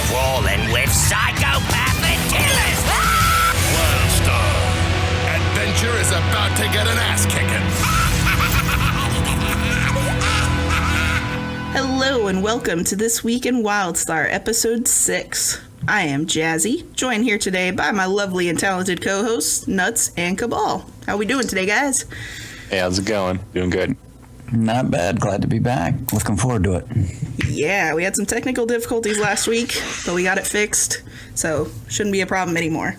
crawling with psychopathic killers. Wildstar. Adventure is about to get an ass kicking. Hello and welcome to This Week in Wildstar, Episode 6. I am Jazzy, joined here today by my lovely and talented co-hosts, Nuts and Cabal. How we doing today, guys? Hey, how's it going? Doing good. Not bad. Glad to be back. Looking forward to it. Yeah, we had some technical difficulties last week, but we got it fixed, so shouldn't be a problem anymore.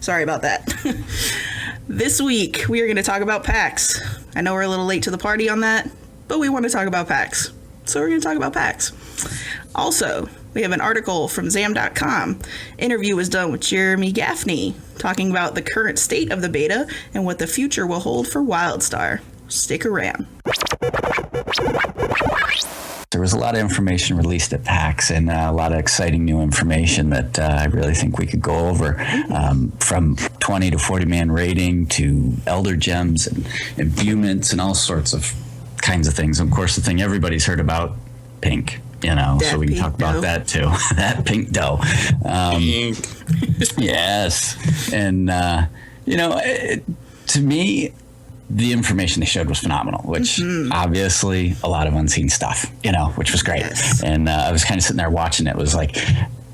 Sorry about that. This week, we are going to talk about Pax. I know we're a little late to the party on that, but we want to talk about Pax. So we're going to talk about Pax. Also, we have an article from Zam.com. Interview was done with Jeremy Gaffney, talking about the current state of the beta and what the future will hold for Wildstar. Stick around. There was a lot of information released at PAX and a lot of exciting new information that I really think we could go over, from 20 to 40 man rating to elder gems and imbuements and all sorts of kinds of things. And of course, the thing everybody's heard about, pink, so we can talk about that too. That pink dough. Pink. Yes. And, to me, the information they showed was phenomenal, which obviously a lot of unseen stuff, which was great. Yes. And I was kind of sitting there watching it. It was like,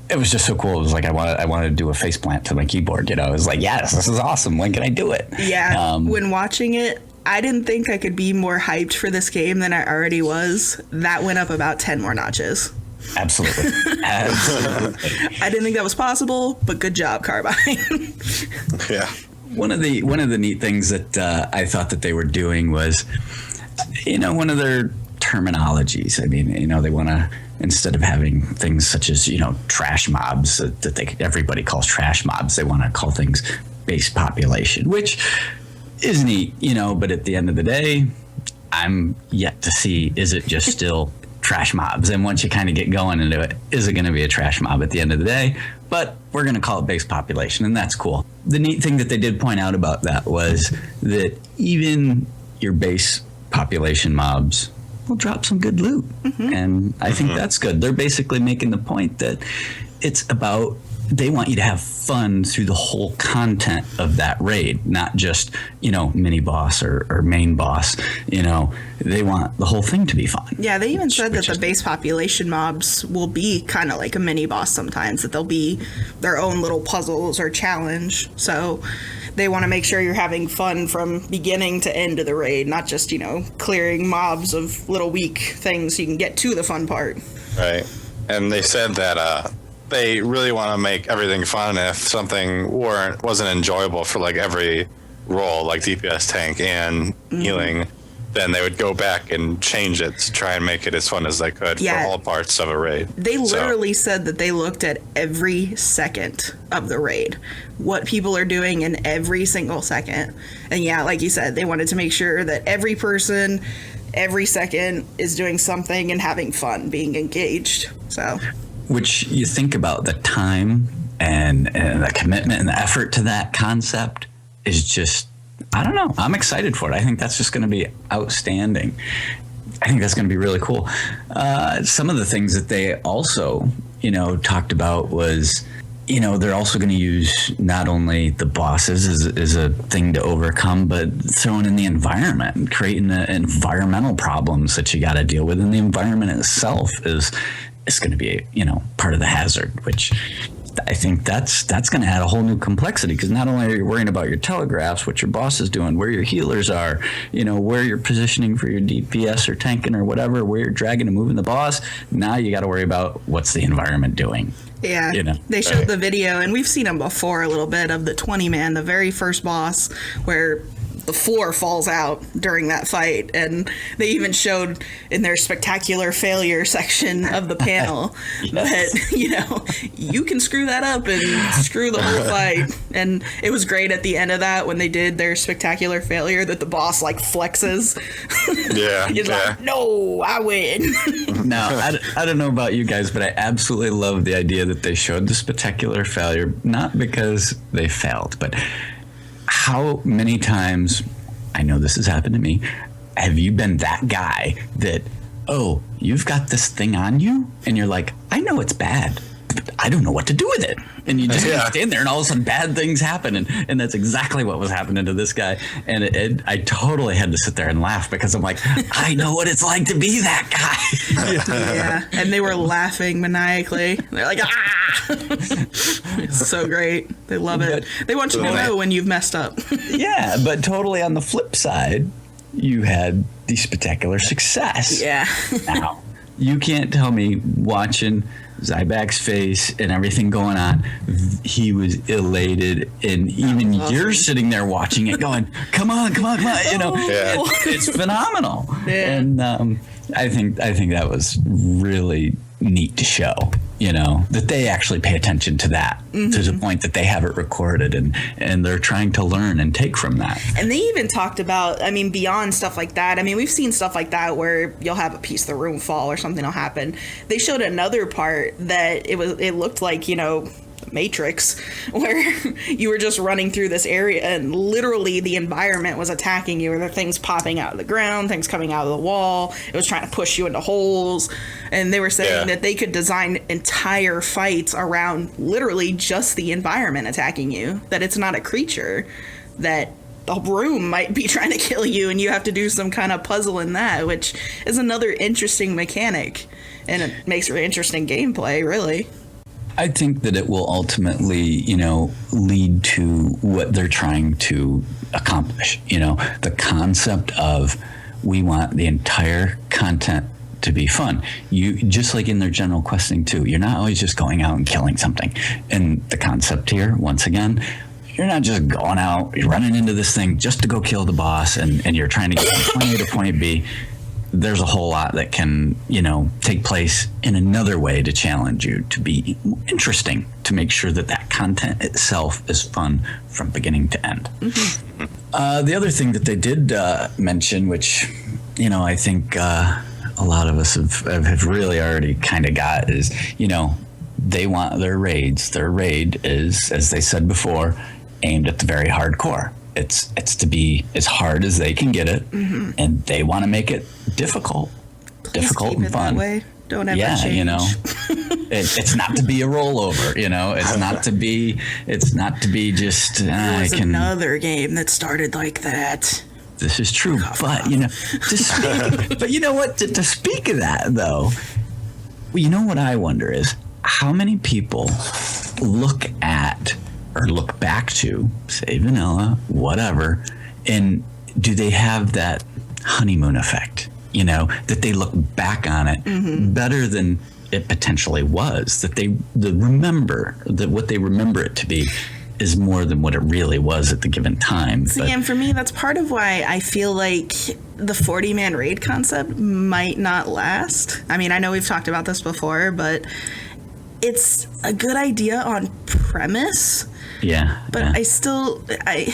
it was just so cool. It was like, I wanted to do a faceplant to my keyboard. It was like, yes, this is awesome. When can I do it? Yeah. When watching it, I didn't think I could be more hyped for this game than I already was. That went up about 10 more notches. Absolutely. Absolutely. I didn't think that was possible, but good job, Carbine. Yeah. One of the neat things that I thought that they were doing was, one of their terminologies. I mean, they want to, instead of having things such as, trash mobs that everybody calls trash mobs, they want to call things base population, which is neat, but at the end of the day, I'm yet to see, is it just still trash mobs? And once you kind of get going into it, is it going to be a trash mob at the end of the day? But we're going to call it base population, and that's cool. The neat thing that they did point out about that was that even your base population mobs will drop some good loot. Mm-hmm. And I think that's good. They're basically making the point that it's about, they want you to have fun through the whole content of that raid, not just, mini boss or main boss. They want the whole thing to be fun. Yeah, they even said that the base population mobs will be kind of like a mini boss sometimes, that they'll be their own little puzzles or challenge. So they want to make sure you're having fun from beginning to end of the raid, not just, clearing mobs of little weak things so you can get to the fun part. Right. And they said that they really want to make everything fun. If something wasn't enjoyable for like every role, like DPS tank and healing, then they would go back and change it to try and make it as fun as they could for all parts of a raid. They literally said that they looked at every second of the raid, what people are doing in every single second. And yeah, like you said, they wanted to make sure that every person, every second is doing something and having fun, being engaged. So, which you think about the time and the commitment and the effort to that concept is just, I don't know. I'm excited for it. I think that's just going to be outstanding. I think that's going to be really cool. Some of the things that they also, talked about was, they're also going to use not only the bosses as a thing to overcome, but throwing in the environment and creating the environmental problems that you got to deal with. And the environment itself is going to be, part of the hazard, which I think that's going to add a whole new complexity, because not only are you worrying about your telegraphs, what your boss is doing, where your healers are, where you're positioning for your DPS or tanking or whatever, where you're dragging and moving the boss. Now you got to worry about what's the environment doing. Yeah, they showed the video, and we've seen them before a little bit, of the 20-man, the very first boss, where the floor falls out during that fight, and they even showed in their spectacular failure section of the panel that you can screw that up and screw the whole fight. And it was great at the end of that when they did their spectacular failure that the boss flexes. He's like, no, I win. Now, I don't know about you guys, but I absolutely love the idea that they showed the spectacular failure, not because they failed, but how many times, I know this has happened to me, have you been that guy that, oh, you've got this thing on you? And you're like, I know it's bad, I don't know what to do with it. And you just stand there, and all of a sudden bad things happen, and that's exactly what was happening to this guy. And I totally had to sit there and laugh because I'm like, I know what it's like to be that guy. Yeah, and they were laughing maniacally. They're like, ah! It's so great. They love it. They want you to know when you've messed up. Yeah, but totally on the flip side, you had the spectacular success. Yeah. Now, you can't tell me watching Zybak's face and everything going on, he was elated, and even you're sitting there watching it going, come on, you know. It's phenomenal. Yeah. And I think that was really neat to show, you know, that they actually pay attention to that, to the point that they have it recorded, and they're trying to learn and take from that. And they even talked about, I mean, beyond stuff like that. I mean, we've seen stuff like that where you'll have a piece of the room fall or something will happen. They showed another part that it looked like, you know, Matrix, where you were just running through this area and literally the environment was attacking you. There were things popping out of the ground, things coming out of the wall. It was trying to push you into holes. And they were saying that they could design entire fights around literally just the environment attacking you, that it's not a creature, that the room might be trying to kill you and you have to do some kind of puzzle in that, which is another interesting mechanic, and it makes for interesting gameplay, really. I think that it will ultimately, you know, lead to what they're trying to accomplish. You know, the concept of, we want the entire content to be fun. You, just like in their general questing too, you're not always just going out and killing something. And the concept here, once again, you're not just going out, you're running into this thing just to go kill the boss, and you're trying to get from point A to point B. There's a whole lot that can, you know, take place in another way to challenge you, to be interesting, to make sure that that content itself is fun from beginning to end. The other thing that they did mention, which, you know, I think a lot of us have really already kind of got, is, you know, they want their raids. Their raid is, as they said before, aimed at the very hardcore. It's to be as hard as they can get it, and they want to make it difficult and fun. That way. Don't ever change. You know, it's not to be a rollover. You know, it's not to be just. There's another game that started like that. This is true, but you know, but you know what? To speak of that, though, you know what I wonder is how many people look at or look back to, say, vanilla, whatever, and do they have that honeymoon effect, you know, that they look back on it better than it potentially was, that they remember, that what they remember it to be is more than what it really was at the given time. See, and for me, that's part of why I feel like the 40-man raid concept might not last. I mean, I know we've talked about this before, but it's a good idea on premise. Yeah. But yeah. I still, and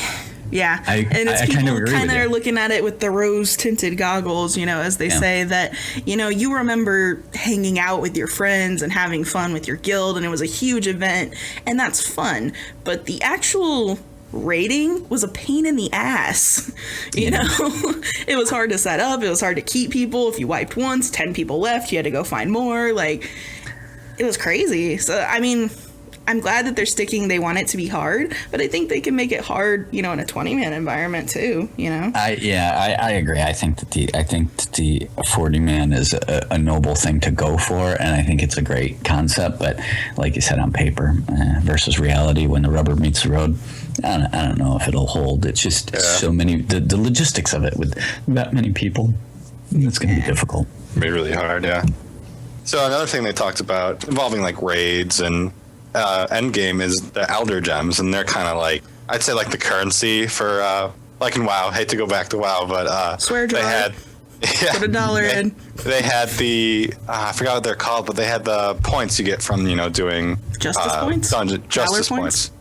it's I people kind of are looking at it with the rose-tinted goggles, you know, as they say that, you know, you remember hanging out with your friends and having fun with your guild, and it was a huge event, and that's fun. But the actual raiding was a pain in the ass, you know. It was hard to set up. It was hard to keep people. If you wiped once, 10 people left. You had to go find more. Like, it was crazy. So, I mean, I'm glad that they're sticking. They want it to be hard, but I think they can make it hard, you know, in a 20-man environment too, you know? I agree. I think that the 40-man is a noble thing to go for, and I think it's a great concept. But like you said, on paper versus reality, when the rubber meets the road, I don't know if it'll hold. It's just so many, the logistics of it with that many people, it's going to be difficult. It'll be really hard, yeah. So another thing they talked about involving like raids and endgame is the Elder Gems, and they're kind of like, I'd say like the currency for like in WoW. Hate to go back to WoW, but swear they had put $1 in. They had the I forgot what they're called, but they had the points you get from, you know, doing Justice points, Justice points.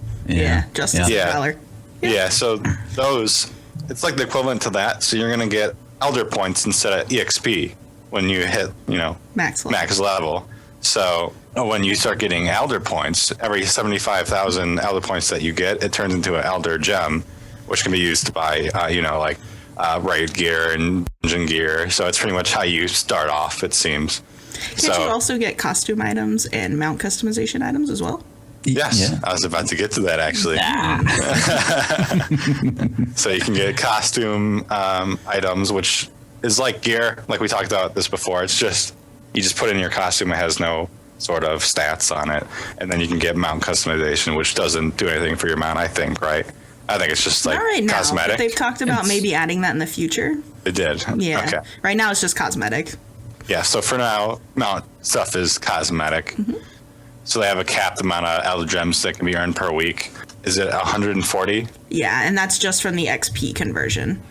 Justice Valor. Yeah, so those, it's like the equivalent to that. So you're gonna get Elder points instead of EXP when you hit, you know, max level. So when you start getting Elder points, every 75,000 Elder points that you get, it turns into an Elder Gem, which can be used to buy, you know, like raid gear and dungeon gear. So it's pretty much how you start off, it seems. Can't you also get costume items and mount customization items as well? Yes, Yeah. I was about to get to that actually. So you can get costume items, which is like gear, like we talked about this before. It's just you just put in your costume; it has no sort of stats on it, and then you can get mount customization, which doesn't do anything for your mount. I think, right? I think it's just like Not right now, cosmetic. but they've talked about maybe adding that in the future. It did. Yeah. Okay. Right now it's just cosmetic. Yeah. So for now, mount stuff is cosmetic. So they have a capped amount of elder gems that can be earned per week. Is it 140? Yeah, and that's just from the XP conversion.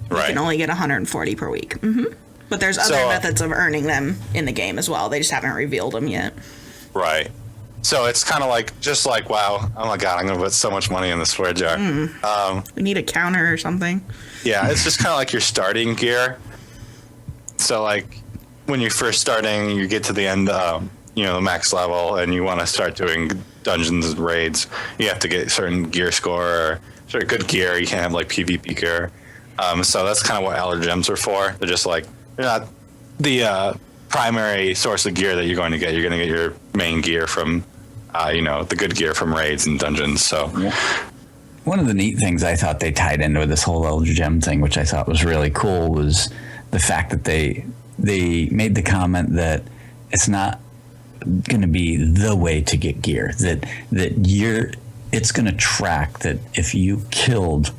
You Right. can only get 140 per week. But there's other So, methods of earning them in the game as well. They just haven't revealed them yet. Right. So it's kind of like, just like, wow, oh my God, I'm going to put so much money in the swear jar. We need a counter or something. Yeah, it's just kind of like your starting gear. So like when you're first starting, you get to the end, the max level, and you want to start doing dungeons and raids. You have to get certain gear score or sort of good gear. You can't have like PvP gear. So that's kind of what elder gems are for. They're just like, they're not the primary source of gear that you're going to get. You're going to get your main gear from, the good gear from raids and dungeons. So One of the neat things I thought they tied into this whole Elder Gem thing, which I thought was really cool, was the fact that they made the comment that it's not going to be the way to get gear. It's going to track that if you killed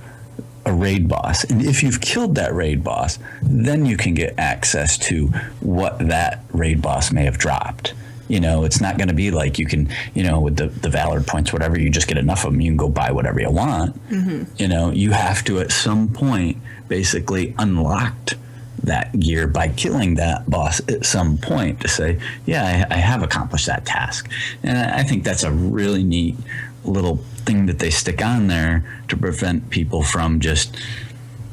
a raid boss, and if you've killed that raid boss, then you can get access to what that raid boss may have dropped. It's not going to be like you can, with the Valor points, whatever, you just get enough of them, you can go buy whatever you want. You have to, at some point, basically unlocked that gear by killing that boss at some point to say, yeah, I have accomplished that task. And I think that's a really neat little thing that they stick on there to prevent people from just,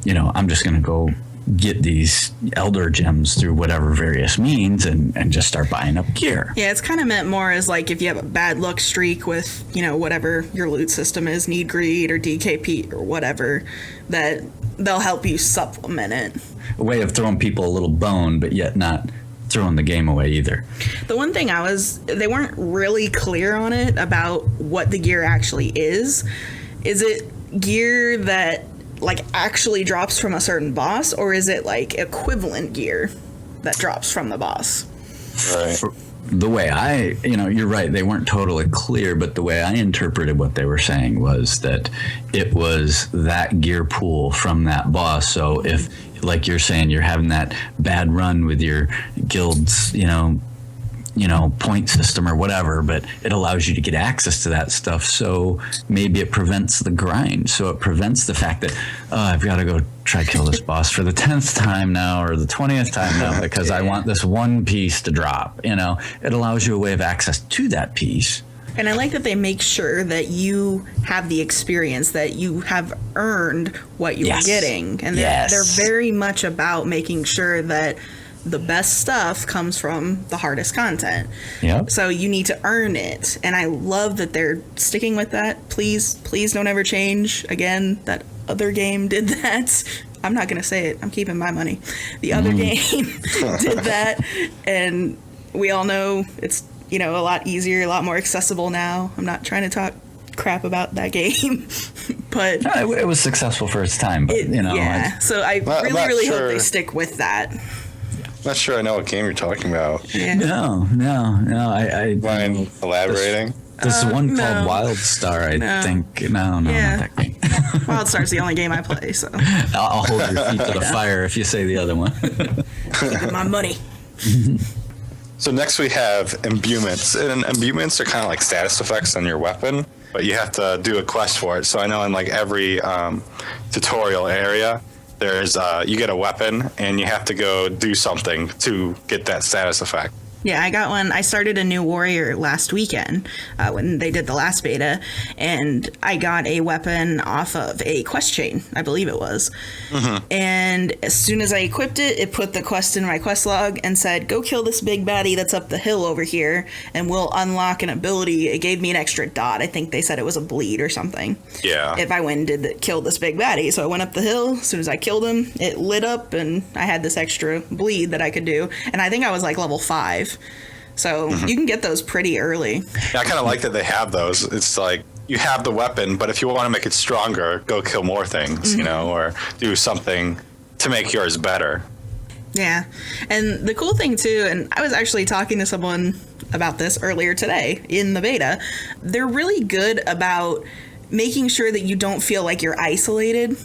I'm just going to go get these elder gems through whatever various means and just start buying up gear. Yeah, it's kind of meant more as like if you have a bad luck streak with, whatever your loot system is, need greed or DKP or whatever, that they'll help you supplement it. A way of throwing people a little bone, but yet not throwing the game away either. The one thing they weren't really clear on it about what the gear actually is. Is it gear that like actually drops from a certain boss, or is it like equivalent gear that drops from the boss? right. The way you're right, they weren't totally clear, but the way I interpreted what they were saying was that it was that gear pool from that boss. So if, like you're saying, you're having that bad run with your guild's, point system or whatever, but it allows you to get access to that stuff. So maybe it prevents the grind. So it prevents the fact that, I've got to go try to kill this boss for the 10th time now or the 20th time now because I want this one piece to drop. It allows you a way of access to that piece. And I like that they make sure that you have the experience, that you have earned what you're Yes. getting. And Yes. they're very much about making sure that the best stuff comes from the hardest content. Yep. So you need to earn it. And I love that they're sticking with that. Please don't ever change. Again, that other game did that. I'm not going to say it. I'm keeping my money. The other game did that. And we all know it's, a lot easier, a lot more accessible now. I'm not trying to talk crap about that game, but It was successful for its time, but yeah. So I not really hope sure. they stick with that. Not sure I know what game you're talking about. Yeah. No. I Mind elaborating? This one no. called Wildstar, I No. think. No, Yeah. not that game. WildStar's the only game I play, so I'll hold your feet to the fire if you say the other one. keeping my money. So next we have imbuements, and imbuements are kind of like status effects on your weapon, but you have to do a quest for it. So I know in like every tutorial area, there's you get a weapon and you have to go do something to get that status effect. Yeah, I got one. I started a new warrior last weekend when they did the last beta, and I got a weapon off of a quest chain, I believe it was. And as soon as I equipped it, it put the quest in my quest log and said, go kill this big baddie that's up the hill over here, and we'll unlock an ability. It gave me an extra dot. I think they said it was a bleed or something. Yeah. If I went and killed this big baddie. So I went up the hill. As soon as I killed him, it lit up, and I had this extra bleed that I could do. And I think I was like level 5. 5. So you can get those pretty early. Yeah, I kind of like that they have those. It's like you have the weapon, but if you want to make it stronger, go kill more things, you know, or do something to make yours better. Yeah. And the cool thing too, and I was actually talking to someone about this earlier today in the beta, they're really good about making sure that you don't feel like you're isolated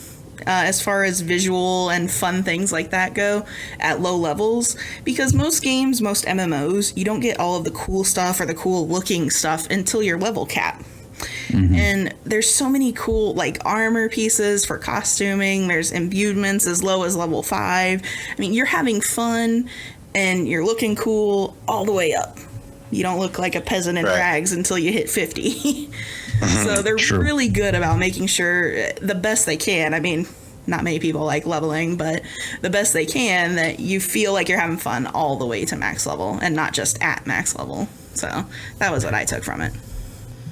as far as visual and fun things like that go at low levels, because most games, most MMOs, you don't get all of the cool stuff or the cool looking stuff until your level cap. And there's so many cool like armor pieces for costuming. There's imbuements as low as level 5. I mean, you're having fun and you're looking cool all the way up. You don't look like a peasant in rags until you hit 50. So they're really good about making sure the best they can. I mean, not many people like leveling, but the best they can, that you feel like you're having fun all the way to max level and not just at max level. So that was what I took from it.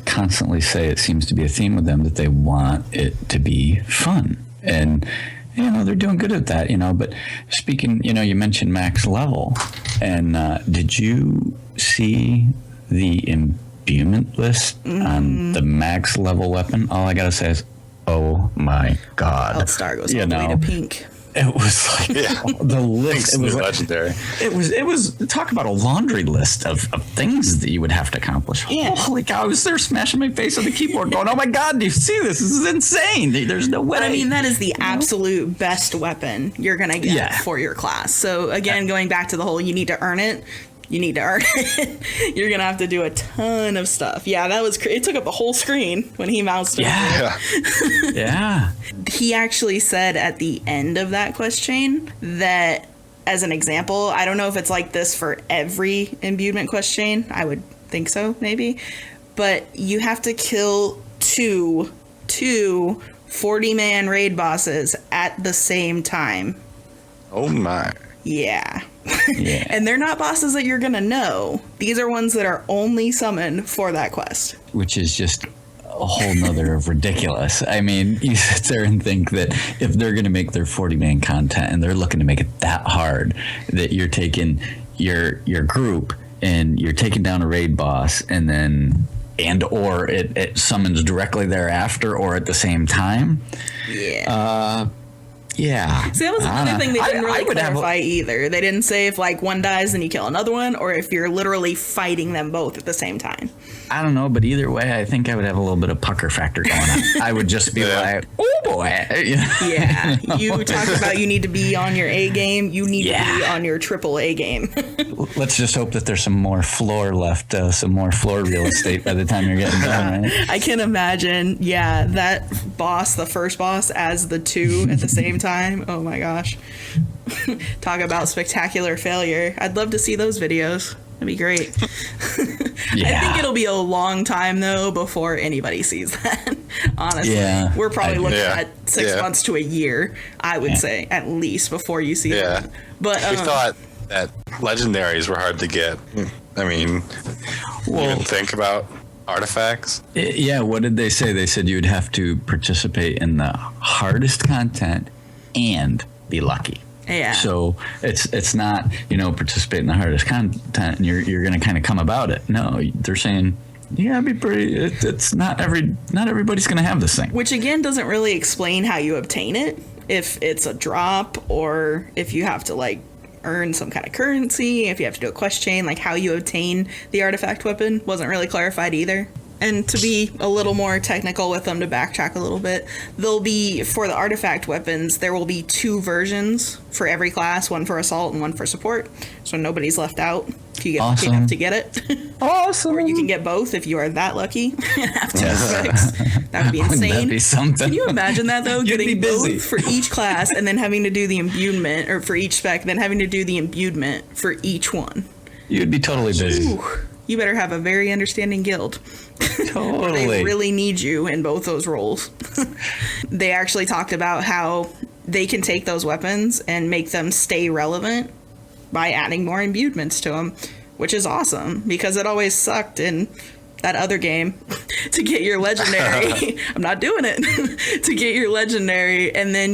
Constantly say it seems to be a theme with them that they want it to be fun, and you know they're doing good at that, you know. But speaking, you know, you mentioned max level, and did you see the imbuement list on the max level weapon? All I gotta say is, oh my god, Wildstar goes all the way to pink. It was like the list. It was legendary. It was talk about a laundry list of things that you would have to accomplish. Yeah. Holy cow! I was there smashing my face on the keyboard, going, "Oh my god! Do you see this? This is insane! There's no way." But I mean, that is the absolute best weapon you're gonna get for your class. So again, going back to the whole, you need to earn it. You need to earn it. You're gonna have to do a ton of stuff. Yeah, that was. It took up a whole screen when he moused it. Yeah. He actually said at the end of that quest chain that, as an example, I don't know if it's like this for every imbuement quest chain. I would think so, maybe. But you have to kill two 40-man raid bosses at the same time. Oh my. Yeah. And they're not bosses that you're going to know. These are ones that are only summoned for that quest. Which is just a whole nother of ridiculous. I mean, you sit there and think that if they're going to make their 40-man content and they're looking to make it that hard, that you're taking your group and you're taking down a raid boss and then or it summons directly thereafter or at the same time. Yeah. Yeah. So that was another thing they didn't really clarify either. They didn't say if like one dies then you kill another one, or if you're literally fighting them both at the same time. I don't know, but either way, I think I would have a little bit of pucker factor going on. I would just be like, oh boy. Yeah. You talk about you need to be on your A game. You need to be on your triple A game. Let's just hope that there's some more floor left, some more floor real estate by the time you're getting done, right? I can imagine, that boss, the first boss, as the two at the same time. Oh my gosh. Talk about spectacular failure. I'd love to see those videos. That'd be great. I think it'll be a long time though before anybody sees that. Honestly, we're probably looking at 6 months to a year. I would say at least before you see that. But we thought that legendaries were hard to get. I mean, even think about artifacts. What did they say? They said you would have to participate in the hardest content and be lucky. Yeah. So it's not, participate in the hardest content and you're going to kind of come about it. No, they're saying, be pretty. It's not everybody's going to have this thing. Which again doesn't really explain how you obtain it. If it's a drop or if you have to like earn some kind of currency, if you have to do a quest chain, like how you obtain the artifact weapon wasn't really clarified either. And to be a little more technical with them, to backtrack a little bit, there'll be, for the artifact weapons, there will be 2 versions for every class, one for assault and one for support. So nobody's left out if you get lucky enough to get it. Awesome. Or you can get both if you are that lucky and have 2 specs. That would be insane. That'd be something. Can you imagine that though? Getting busy. both for each class and then having to do the imbuement, or for each spec, then having to do the imbuement for each one. You'd be totally busy. Ooh, you better have a very understanding guild. Totally. They really need you in both those roles. They actually talked about how they can take those weapons and make them stay relevant by adding more imbuements to them, which is awesome because it always sucked in that other game to get your legendary. I'm not doing it. To get your legendary, and then,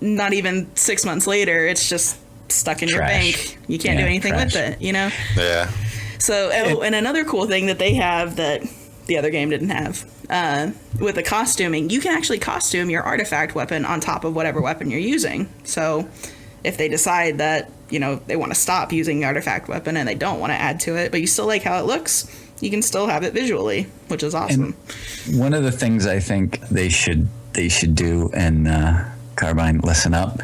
not even 6 months later, it's just stuck in your Trash. bank. You can't do Yeah, anything trash. with it, you know? Yeah. So, and another cool thing that they have that the other game didn't have, with the costuming, you can actually costume your artifact weapon on top of whatever weapon you're using. So if they decide that, you know, they want to stop using the artifact weapon and they don't want to add to it, but you still like how it looks, you can still have it visually, which is awesome. And one of the things I think they should do, and Carbine, listen up,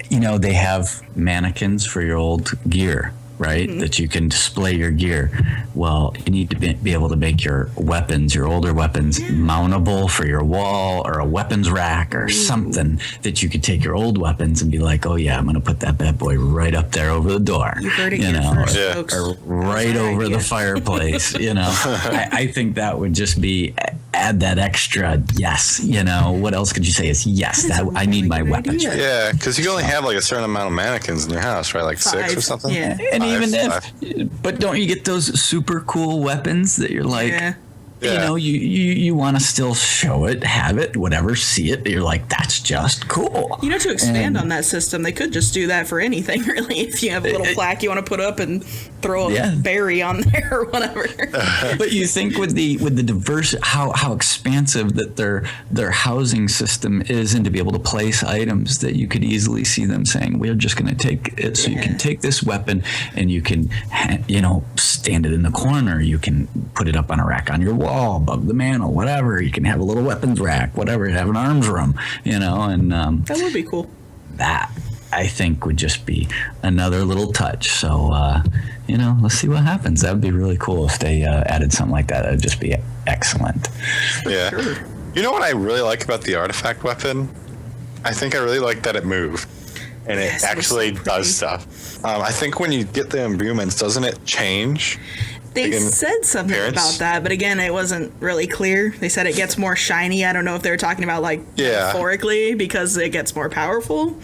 you know, they have mannequins for your old gear, right? That you can display your gear. Well, you need to be able to make your weapons, your older weapons, mountable for your wall, or a weapons rack or something that you could take your old weapons and be like, oh yeah, I'm going to put that bad boy right up there over the door. You heard it you here know, first, Yeah. folks. or right over the fireplace, you know. I think that would just be add that extra yes, you know. What else could you say is yes, That is that a I need really my good weapons. idea. Yeah, because you can only have like a certain amount of mannequins in your house, right? Like 6 or 5, something. yeah. And even Five. but don't you get those super cool weapons that you're like, Yeah. you Yeah. know, you want to still show it, have it, whatever, see it. You're like, that's just cool. You know, to expand on that system, they could just do that for anything, really. If you have a little plaque you want to put up and throw a Yeah. berry on there or whatever. But you think with the diverse, how expansive that their housing system is, and to be able to place items that you could easily see them saying, we're just going to take it. So you can take this weapon and you can, you know, stand it in the corner. You can put it up on a rack on your wall, above the mantle, whatever. You can have a little weapons rack, whatever. Have an arms room, you know, and That would be cool. that I think would just be another little touch. So, you know, let's see what happens. That would be really cool if they added something like that. That would just be excellent. Yeah. You know what I really like about the artifact weapon? I think I really like that it moved. And Yes, it it was so actually pretty. does stuff. I think when you get the imbuements, doesn't it change? They Like in said something appearance? about that, but again, it wasn't really clear. They said it gets more shiny. I don't know if they were talking about like Yeah. metaphorically because it gets more powerful,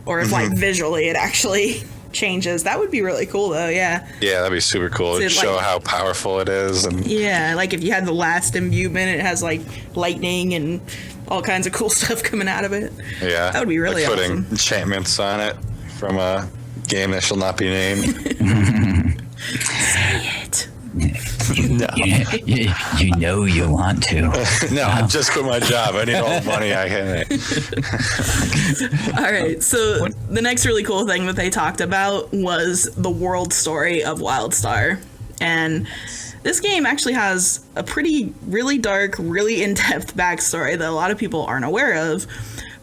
or if like visually it actually changes. That would be really cool though. Yeah. Yeah, that'd be super cool. So, It'd show like- how powerful it is. And Yeah, like if you had the last imbuement, it has like lightning and all kinds of cool stuff coming out of it. yeah, That would be really like putting awesome. enchantments on it from a game that shall not be named. It. No, You know you want to. no, I just quit my job. I need all the money I can. All right, so the next really cool thing that they talked about was the world story of Wildstar. And this game actually has a really dark, really in-depth backstory that a lot of people aren't aware of.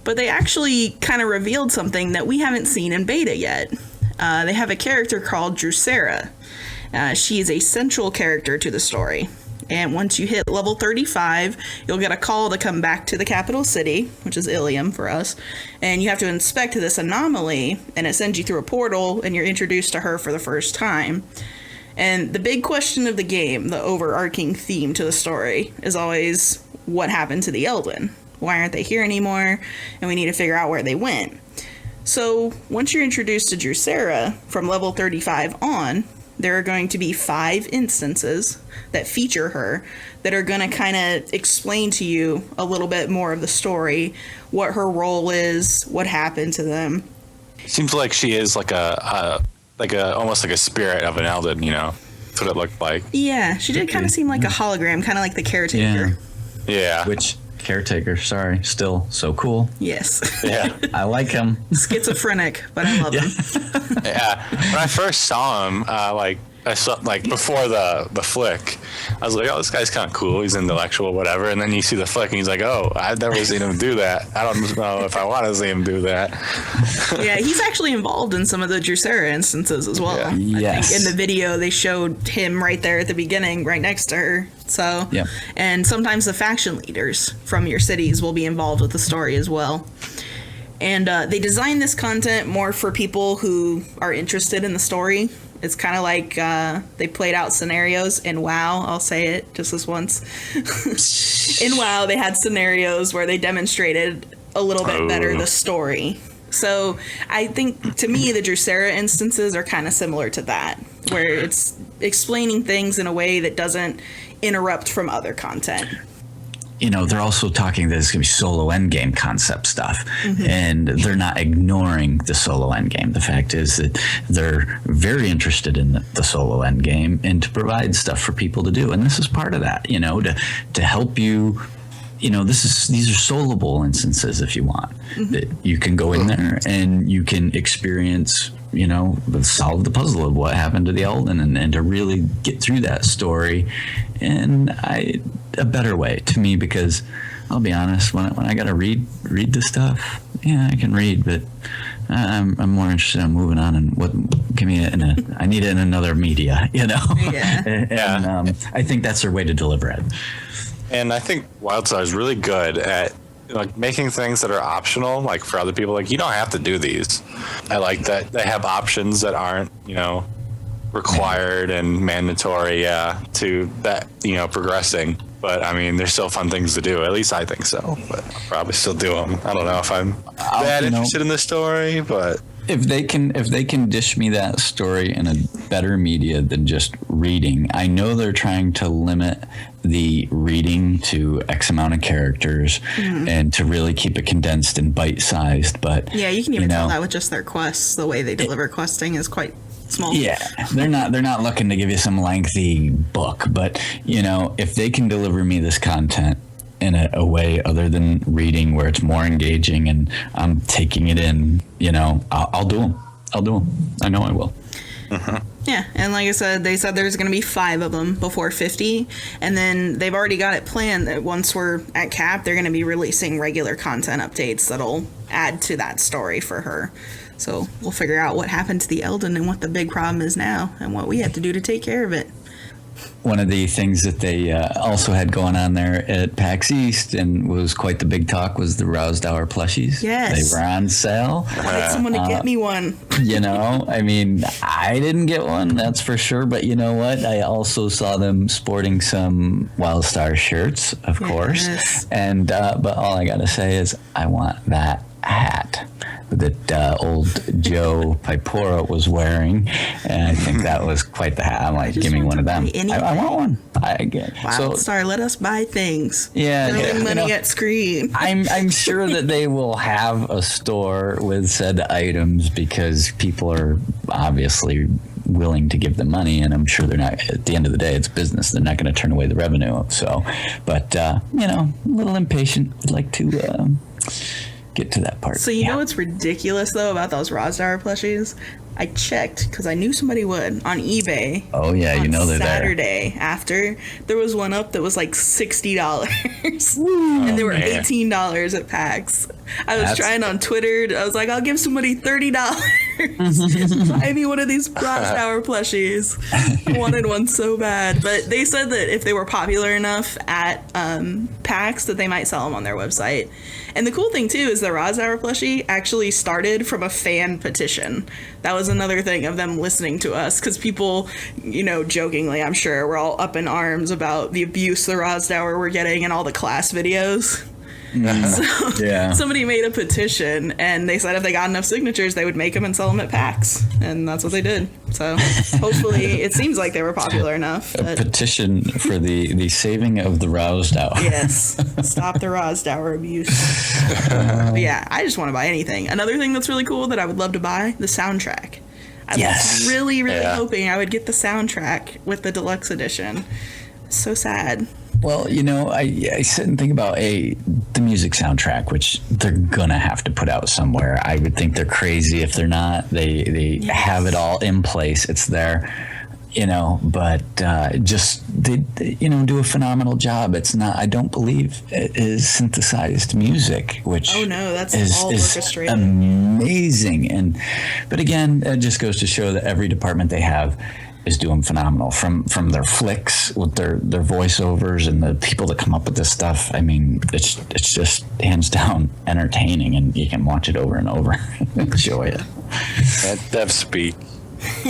But they actually kind of revealed something that we haven't seen in beta yet. They have a character called Drusera. She is a central character to the story. And once you hit level 35, you'll get a call to come back to the capital city, which is Ilium for us. And you have to inspect this anomaly, and it sends you through a portal, and you're introduced to her for the first time. And the big question of the game, the overarching theme to the story, is always what happened to the Elden? Why aren't they here anymore? And we need to figure out where they went. So once you're introduced to Drusera from level 35 on, there are going to be 5 instances that feature her that are going to kind of explain to you a little bit more of the story, what her role is, what happened to them. Seems like she is like a almost like a spirit of an Elden. You know, that's what it looked like. Yeah, she did kind of seem like a hologram, kind of like the caretaker. Yeah. Which caretaker? Sorry, still so cool. Yes. Yeah. I like him. Schizophrenic, but I love him. Yeah. When I first saw him, I saw before the flick, I was like, oh, this guy's kind of cool. He's intellectual, whatever. And then you see the flick, and he's like, oh, I've never seen him do that. I don't know if I want to see him do that. Yeah, he's actually involved in some of the Drusera instances as well. Yeah. Yes. I think in the video they showed him right there at the beginning, right next to her. So, Yep. and sometimes the faction leaders from your cities will be involved with the story as well. And they designed this content more for people who are interested in the story. It's kind of like they played out scenarios in WoW. I'll say it just this once. In WoW, they had scenarios where they demonstrated a little bit better the story. So I think, to me, the Drusera instances are kind of similar to that, where it's explaining things in a way that doesn't interrupt from other content. they're also talking that it's going to be solo endgame concept stuff, and they're not ignoring the solo endgame. The fact is that they're very interested in the solo endgame and to provide stuff for people to do, and this is part of that. To help you. These are soloable instances if you want. That you can go in there and you can experience, solve the puzzle of what happened to the Elden and to really get through that story in a better way to me, because I'll be honest, when I got to read this stuff, I can read, but I'm more interested in moving on and give me I need it in another media, Yeah. and I think that's their way to deliver it. And I think WildStar is really good at making things that are optional, like for other people. Like, you don't have to do these. I like that they have options that aren't, required and mandatory to that, progressing. But I mean, there's still fun things to do. At least I think so. But I'll probably still do them. I don't know if I'm that interested in the story, but if they can dish me that story in a better media than just reading. I know they're trying to limit the reading to X amount of characters and to really keep it condensed and bite-sized, but yeah, you can even tell that with just their quests. The way they deliver questing is quite small. Yeah, they're not looking to give you some lengthy book, but if they can deliver me this content in a way other than reading, where it's more engaging and I'm taking it in, I'll do them. I know I will. Yeah, and like I said, they said there's going to be 5 of them before 50, and then they've already got it planned that once we're at cap, they're going to be releasing regular content updates that'll add to that story for her. So we'll figure out what happened to the Elden and what the big problem is now and what we have to do to take care of it. One of the things that they also had going on there at PAX East and was quite the big talk was the Rousdower plushies. Yes. They were on sale. I need someone to get me one. I mean, I didn't get one, that's for sure. But you know what? I also saw them sporting some WildStar shirts, of course. And but all I got to say is I want that hat that old Joe Pipora was wearing, and I think that was quite the hat. I'm like, give me one of them. I want one. WildStar, let us buy things. Yeah, throwing money at screen. I'm sure that they will have a store with said items because people are obviously willing to give them money, and I'm sure they're not. At the end of the day, it's business. They're not going to turn away the revenue. So, but a little impatient. Would like to get to that part. So you know what's ridiculous though about those Rozdauer plushies? I checked because I knew somebody would on eBay. Oh yeah, on they're Saturday there. After there was one up that was like $60, and they were $18 at PAX. I was trying on Twitter. I was like, I'll give somebody $30. Buy me one of these Rozdauer plushies. I wanted one so bad, but they said that if they were popular enough at PAX, that they might sell them on their website. And the cool thing too is the Rozdauer plushie actually started from a fan petition. That was another thing of them listening to us, because people, jokingly, I'm sure, were all up in arms about the abuse the Rozdauer were getting in all the class videos. So somebody made a petition, and they said if they got enough signatures, they would make them and sell them at PAX, and that's what they did. So hopefully, it seems like they were popular enough. A petition for the saving of the Rozdauer. Yes, stop the Rozdauer abuse. But yeah, I just want to buy anything. Another thing that's really cool that I would love to buy, the soundtrack. I was really hoping I would get the soundtrack with the deluxe edition. So sad. Well, I sit and think about the music soundtrack, which they're gonna have to put out somewhere. I would think they're crazy if they're not. They have it all in place. It's there, but just they do a phenomenal job. It's not. I don't believe it is synthesized music, which that's all is orchestrated. Amazing. But again, it just goes to show that every department they have is doing phenomenal, from their flicks with their voiceovers and the people that come up with this stuff. I mean, it's just hands down entertaining, and you can watch it over and over and enjoy it. That dev speak.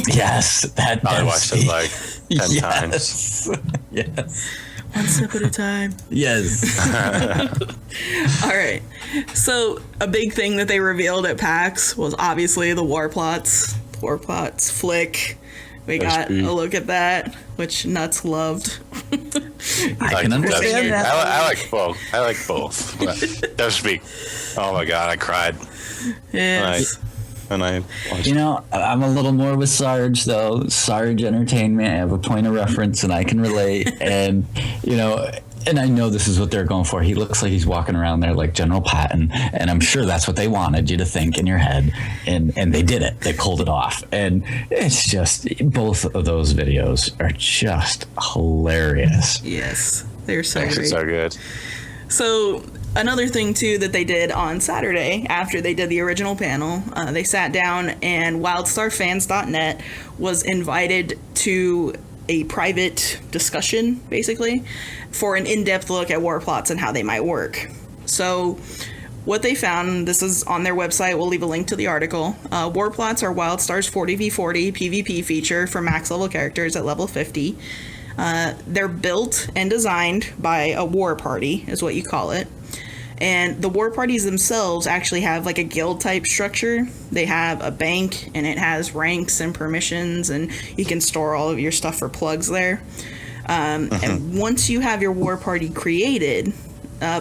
Yes, that I dev watched speak. it like 10 times. Yes. One step at a time. Yes. All right. So a big thing that they revealed at PAX was obviously the Warplots flick. We got a look at that, which Nuts loved. I can understand that. I like both. I like both. But Dev Speak. Oh my god, I cried. Yes. And I watched. You know, I'm a little more with Sarge, though. Sarge Entertainment, I have a point of reference, and I can relate. And, you know, and I know this is what they're going for. He looks like he's walking around there like General Patton, and I'm sure that's what they wanted you to think in your head. And they did it. They pulled it off. And it's just, both of those videos are just hilarious. Yes. They're so Actually, great. so good. So another thing too that they did on Saturday after they did the original panel, they sat down and WildstarFans.net was invited to a private discussion, basically, for an in-depth look at Warplots and how they might work. So what they found, this is on their website, we'll leave a link to the article. Warplots are WildStar's 40v40 PvP feature for max level characters at level 50. They're built and designed by a war party, is what you call it. And the war parties themselves actually have like a guild type structure. They have a bank and it has ranks and permissions, and you can store all of your stuff for plugs there. And once you have your war party created,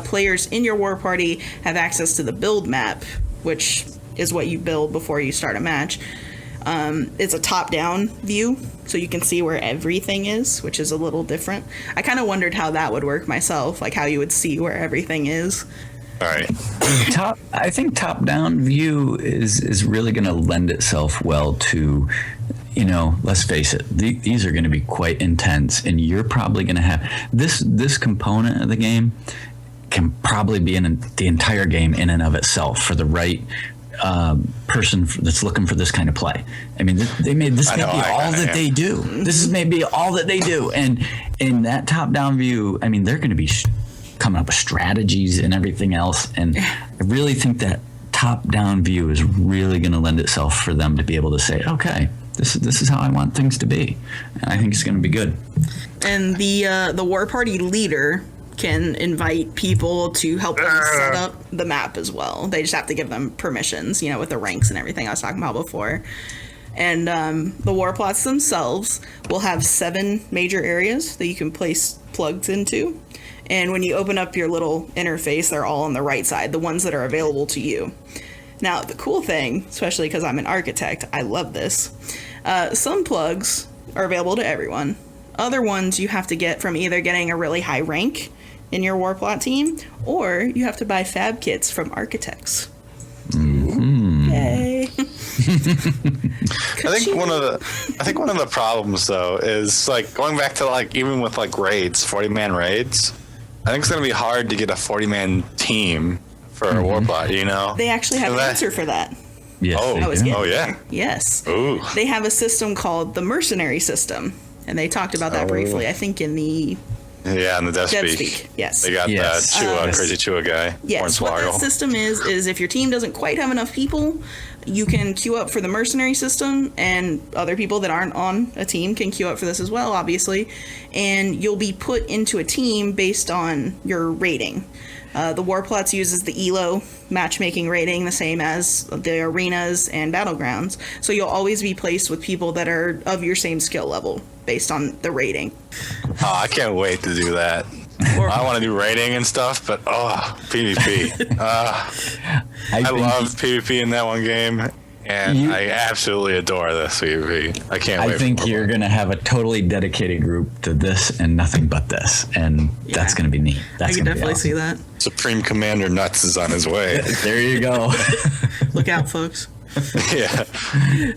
players in your war party have access to the build map, which is what you build before you start a match. It's a top-down view, so you can see where everything is, which is a little different. I kind of wondered how that would work myself, like how you would see where everything is. All right. I think top-down view is really going to lend itself well to, you know, let's face it, these are going to be quite intense, and you're probably going to have this component of the game can probably be in the entire game in and of itself for the right person that's looking for this kind of play. I mean, they made this may be all that they do. This is maybe all that they do, and in that top-down view, I mean, they're going to be coming up with strategies and everything else. And I really think that top-down view is really going to lend itself for them to be able to say, okay, this is how I want things to be, and I think it's going to be good. And the war party leader can invite people to help them set up the map as well. They just have to give them permissions, you know, with the ranks and everything I was talking about before. And the Warplots themselves will have 7 major areas that you can place plugs into. And when you open up your little interface, they're all on the right side, the ones that are available to you. Now, the cool thing, especially because I'm an architect, I love this. Some plugs are available to everyone. Other ones you have to get from either getting a really high rank in your Warplot team, or you have to buy fab kits from architects. Mm-hmm. Yay! I think one of the problems though is like going back to like even with like raids, 40-man raids. I think it's gonna be hard to get a 40-man team for a Warplot. You know, They actually have an answer for that. Yes, Oh yeah. Yes. Ooh. They have a system called the mercenary system, and they talked about that briefly, I think, in the Yeah, and the Death Dead Speak. Speak. Yes. They got Yes. that Chua, crazy Chua guy. Yes, what that system is if your team doesn't quite have enough people, you can queue up for the mercenary system, and other people that aren't on a team can queue up for this as well, obviously, and you'll be put into a team based on your rating. The Warplots uses the ELO matchmaking rating, the same as the arenas and battlegrounds, so you'll always be placed with people that are of your same skill level based on the rating. Oh, I can't wait to do that. I want to do rating and stuff, but PvP. I love PvP in that one game, and I absolutely adore this PvP. I can't wait. I think you're going to have a totally dedicated group to this and nothing but this, and that's going to be neat. I can definitely see that. Supreme Commander Nuts is on his way. There you go. Look out, folks. Yeah.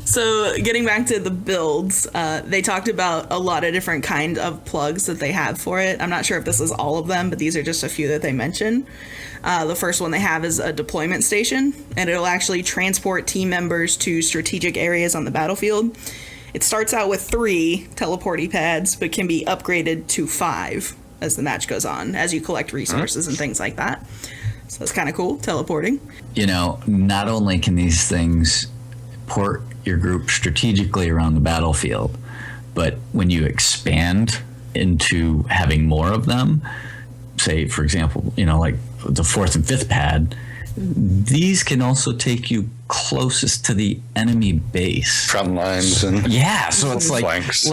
So getting back to the builds, they talked about a lot of different kind of plugs that they have for it. I'm not sure if this is all of them, but these are just a few that they mentioned. The first one they have is a deployment station, and it'll actually transport team members to strategic areas on the battlefield. It starts out with 3 teleporty pads, but can be upgraded to 5 as the match goes on, as you collect resources and things like that. So that's kind of cool, teleporting. You know, not only can these things port your group strategically around the battlefield, but when you expand into having more of them, say, for example, you know, like the 4th and 5th pad, these can also take you closest to the enemy base. Front lines and Yeah, so it's like flanks.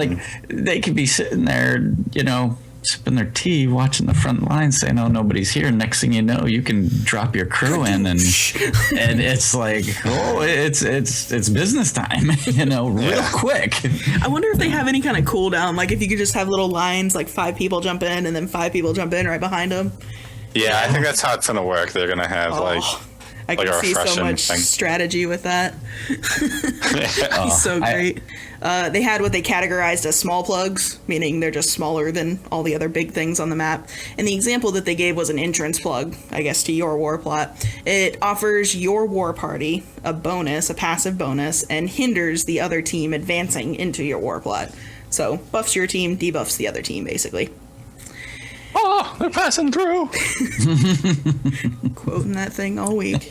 they could be sitting there, you know, sipping their tea, watching the front line, saying, "Oh, nobody's here." Next thing you know, you can drop your crew in, and it's like, oh, it's business time, real quick. I wonder if they have any kind of cooldown, like if you could just have little lines, like 5 people jump in and then 5 people jump in right behind them. Yeah, I think that's how it's gonna work. They're gonna have I can see so much strategy with that. He's so great. They had what they categorized as small plugs, meaning they're just smaller than all the other big things on the map. And the example that they gave was an entrance plug, I guess, to your war plot. It offers your war party a bonus, a passive bonus, and hinders the other team advancing into your war plot. So buffs your team, debuffs the other team, basically. Oh, they're passing through. Quoting that thing all week.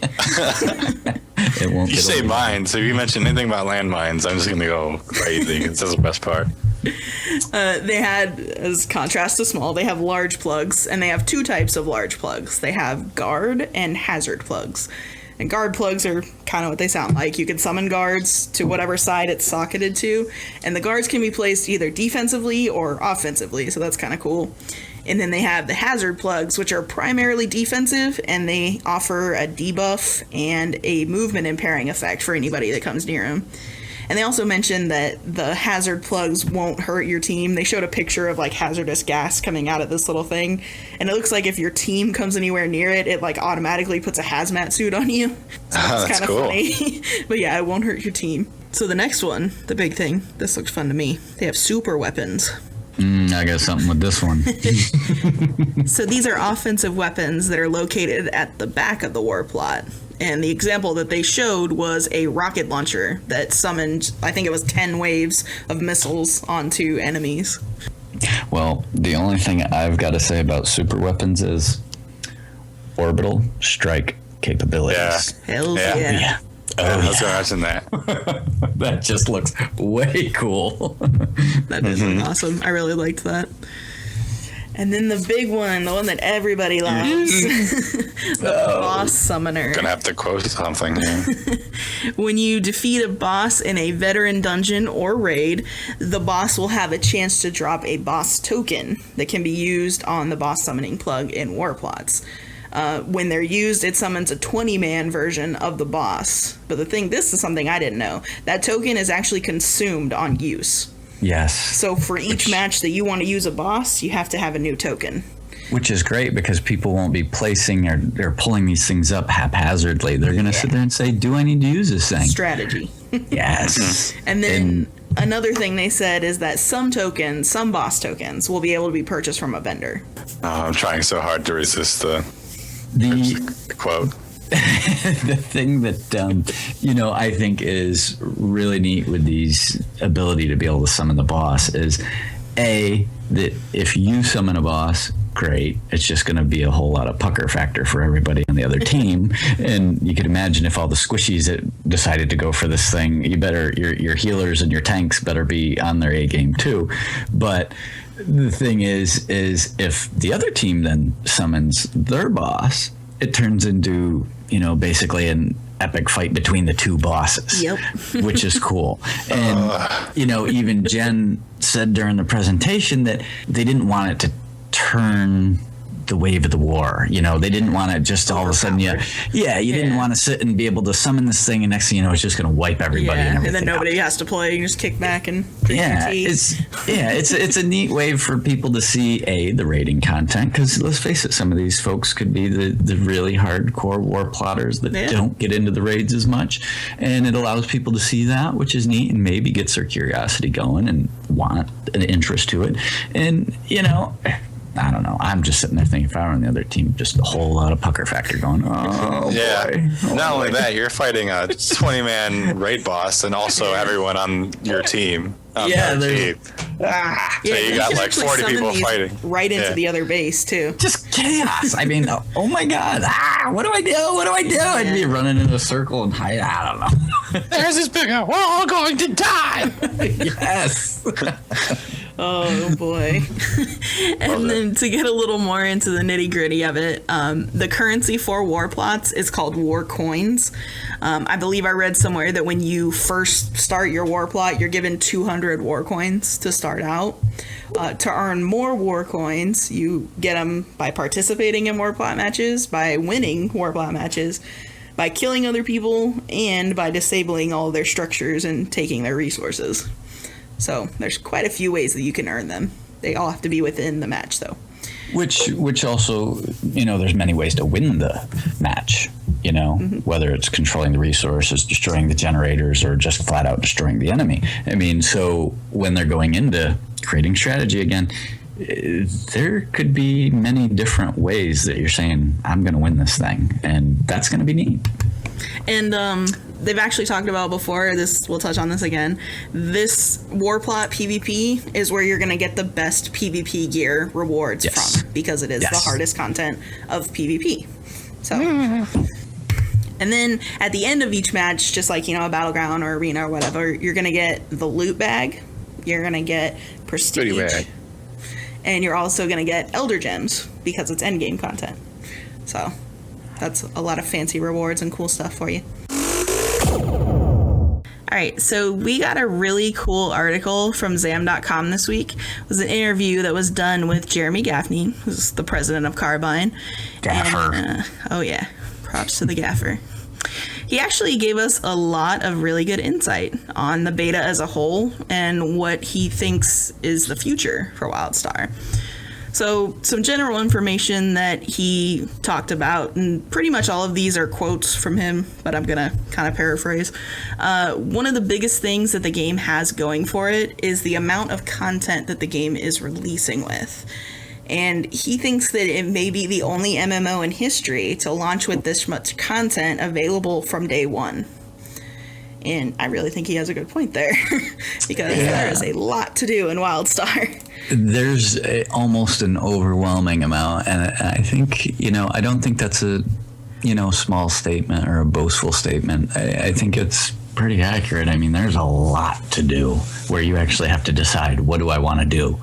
It won't. You say mines, so if you mention anything about landmines, I'm just gonna go crazy. That's the best part. They had, as contrast to small, they have large plugs, and they have 2 types of large plugs. They have guard and hazard plugs. And guard plugs are kind of what they sound like. You can summon guards to whatever side it's socketed to, and the guards can be placed either defensively or offensively, so that's kind of cool. And then they have the hazard plugs, which are primarily defensive, and they offer a debuff and a movement impairing effect for anybody that comes near them. And they also mentioned that the hazard plugs won't hurt your team. They showed a picture of like hazardous gas coming out of this little thing, and it looks like if your team comes anywhere near it, it like automatically puts a hazmat suit on you. So it's kind of cool. funny. But yeah, it won't hurt your team. So the next one, the big thing, this looks fun to me. They have super weapons. I got something with this one. So these are offensive weapons that are located at the back of the war plot. And the example that they showed was a rocket launcher that summoned, I think it was 10 waves of missiles onto enemies. Well, the only thing I've got to say about super weapons is orbital strike capabilities. Hell Yeah. yeah. I was gonna mention that. That just looks way cool. That is awesome. I really liked that. And then the big one, the one that everybody loves, the boss summoner. Gonna have to quote something here. When you defeat a boss in a veteran dungeon or raid, the boss will have a chance to drop a boss token that can be used on the boss summoning plug in Warplots. When they're used, it summons a 20-man version of the boss. But this is something I didn't know. That token is actually consumed on use. Yes. So for each match that you want to use a boss, you have to have a new token. Which is great because people won't be placing or pulling these things up haphazardly. They're going to sit there and say, do I need to use this thing? Strategy. Yes. And then another thing they said is that some boss tokens, will be able to be purchased from a vendor. Oh, I'm trying so hard to resist the quote. The thing that I think is really neat with these ability to be able to summon the boss is that if you summon a boss, great, it's just going to be a whole lot of pucker factor for everybody on the other team. And you can imagine if all the squishies that decided to go for this thing, your healers and your tanks better be on their A game too. But the thing is if the other team then summons their boss, it turns into basically an epic fight between the 2 bosses. Yep. Which is cool. And even Jen said during the presentation that they didn't want it to turn the wave of the war. They didn't want to just all of a sudden you didn't want to sit and be able to summon this thing, and next thing you know it's just going to wipe everybody and then nobody has to play. You just kick back and drink your tea. It's a neat way for people to see the raiding content, because let's face it, some of these folks could be the really hardcore war plotters that don't get into the raids as much, and it allows people to see that, which is neat, and maybe gets their curiosity going and want an interest to it. And I don't know. I'm just sitting there thinking, if I were on the other team, just a whole lot of pucker factor going, oh, yeah. boy. Oh, Not only boy. that, you're fighting a 20-man raid boss and also everyone on your team. So you got like 40 people fighting. Right into the other base, too. Just chaos. I mean, oh my God. What do I do? What do I do? I'd be running in a circle and hide. I don't know. There's this big, we're all going to die. Yes. Oh boy. And then to get a little more into the nitty gritty of it, the currency for Warplots is called War Coins. I believe I read somewhere that when you first start your Warplot, you're given 200 War Coins to start out. To earn more War Coins, you get them by participating in Warplot matches, by winning Warplot matches, by killing other people, and by disabling all their structures and taking their resources. So there's quite a few ways that you can earn them. They all have to be within the match, though. Which also, there's many ways to win the match, whether it's controlling the resources, destroying the generators, or just flat out destroying the enemy. I mean, so when they're going into creating strategy again, there could be many different ways that you're saying, I'm going to win this thing, and that's going to be neat. And they've actually talked about before, we'll touch on this again, this Warplot PvP is where you're going to get the best PvP gear rewards from, because it is the hardest content of PvP. So, and then at the end of each match, just like, a battleground or arena or whatever, you're going to get the loot bag, you're going to get prestige, and you're also going to get elder gems, because it's endgame content. So that's a lot of fancy rewards and cool stuff for you. All right, so we got a really cool article from Zam.com this week. It was an interview that was done with Jeremy Gaffney, who's the president of Carbine. Gaffer. And, props to the gaffer. He actually gave us a lot of really good insight on the beta as a whole and what he thinks is the future for WildStar. So some general information that he talked about, and pretty much all of these are quotes from him, but I'm going to kind of paraphrase. One of the biggest things that the game has going for it is the amount of content that the game is releasing with. And he thinks that it may be the only MMO in history to launch with this much content available from day one. And I really think he has a good point there, because there is a lot to do in WildStar. There's almost an overwhelming amount, and I think, I don't think that's a, small statement or a boastful statement. I think it's pretty accurate. I mean, there's a lot to do where you actually have to decide, what do I want to do?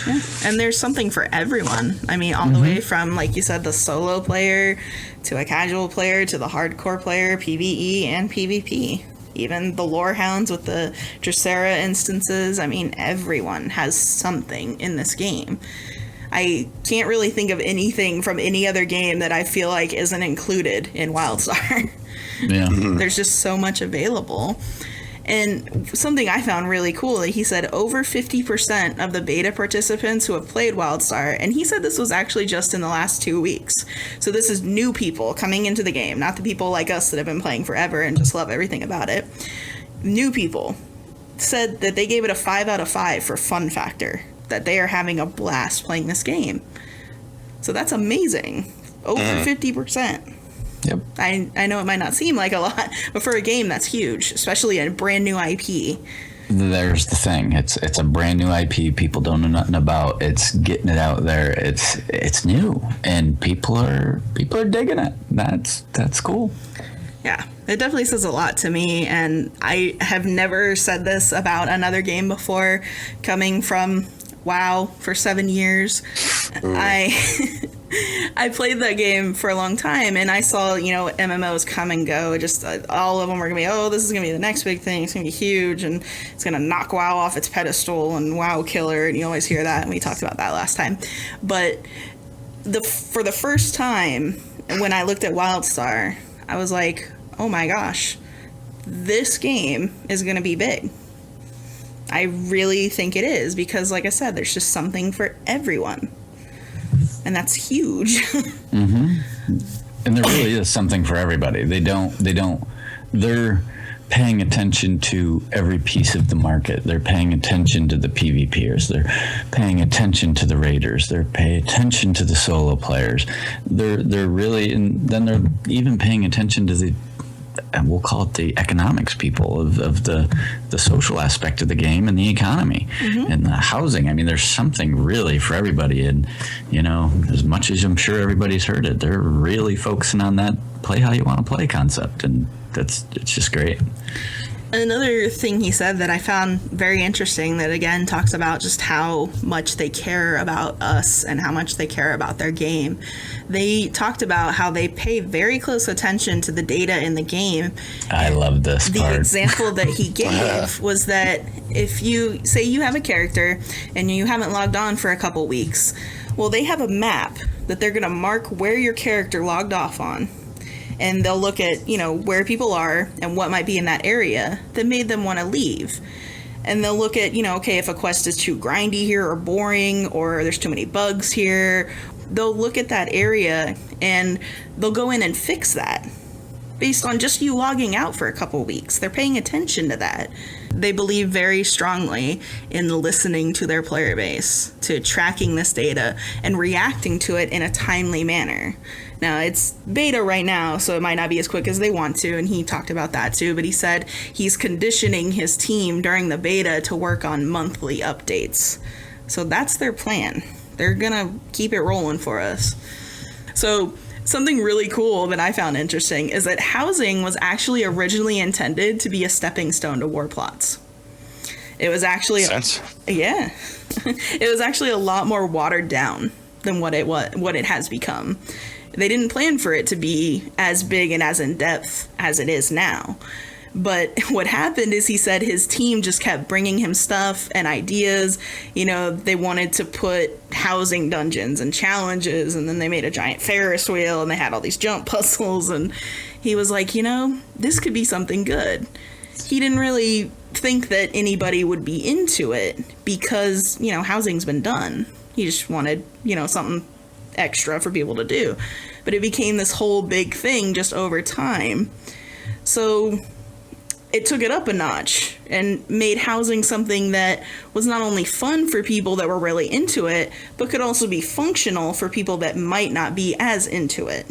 Yeah. And there's something for everyone. I mean, all the way from, like you said, the solo player to a casual player to the hardcore player, PvE and PvP. Even the lore hounds with the Dracera instances. I mean, everyone has something in this game. I can't really think of anything from any other game that I feel like isn't included in WildStar. Yeah. There's just so much available. And something I found really cool, that he said over 50% of the beta participants who have played WildStar, and he said this was actually just in the last 2 weeks. So this is new people coming into the game, not the people like us that have been playing forever and just love everything about it. New people said that they gave it a 5 out of 5 for fun factor, that they are having a blast playing this game. So that's amazing. Over 50%. Yep. I know it might not seem like a lot, but for a game, that's huge, especially a brand new IP. There's the thing. It's a brand new IP people don't know nothing about. It's getting it out there. It's new, and people are digging it. That's cool. Yeah, it definitely says a lot to me, and I have never said this about another game before, coming from WoW for 7 years. I played that game for a long time, and I saw, MMOs come and go. Just all of them were going to be, this is going to be the next big thing. It's going to be huge, and it's going to knock WoW off its pedestal, and WoW killer, and you always hear that, and we talked about that last time. But for the first time, when I looked at WildStar, I was like, oh my gosh, this game is going to be big. I really think it is, because, like I said, there's just something for everyone. And that's huge. And there really is something for everybody. They're paying attention to every piece of the market. They're paying attention to the PvPers. They're paying attention to the raiders. They're paying attention to the solo players. They're really, and then they're even paying attention to the, and we'll call it the economics people of the social aspect of the game and the economy and the housing. I mean, there's something really for everybody. And, as much as I'm sure everybody's heard it, they're really focusing on that play how you want to play concept. And it's just great. Another thing he said that I found very interesting that again talks about just how much they care about us and how much they care about their game. They talked about how they pay very close attention to the data in the game. I love this The part. example that he gave was that if you say you have a character and you haven't logged on for a couple weeks, well, they have a map that they're going to mark where your character logged off on. And they'll look at, where people are and what might be in that area that made them want to leave. And they'll look at, okay, if a quest is too grindy here or boring or there's too many bugs here, they'll look at that area and they'll go in and fix that based on just you logging out for a couple weeks. They're paying attention to that. They believe very strongly in listening to their player base, to tracking this data and reacting to it in a timely manner. Now, it's beta right now, so it might not be as quick as they want to, and he talked about that too, but he said he's conditioning his team during the beta to work on monthly updates. So that's their plan. They're gonna keep it rolling for us. So something really cool that I found interesting is that housing was actually originally intended to be a stepping stone to Warplots. It was actually yeah. It was actually a lot more watered down than what it has become. They didn't plan for it to be as big and as in depth as it is now. But what happened is he said his team just kept bringing him stuff and ideas. They wanted to put housing dungeons and challenges, and then they made a giant Ferris wheel, and they had all these jump puzzles. And he was like, this could be something good. He didn't really think that anybody would be into it because, housing's been done. He just wanted, something extra for people to do. But it became this whole big thing just over time. So it took it up a notch and made housing something that was not only fun for people that were really into it, but could also be functional for people that might not be as into it.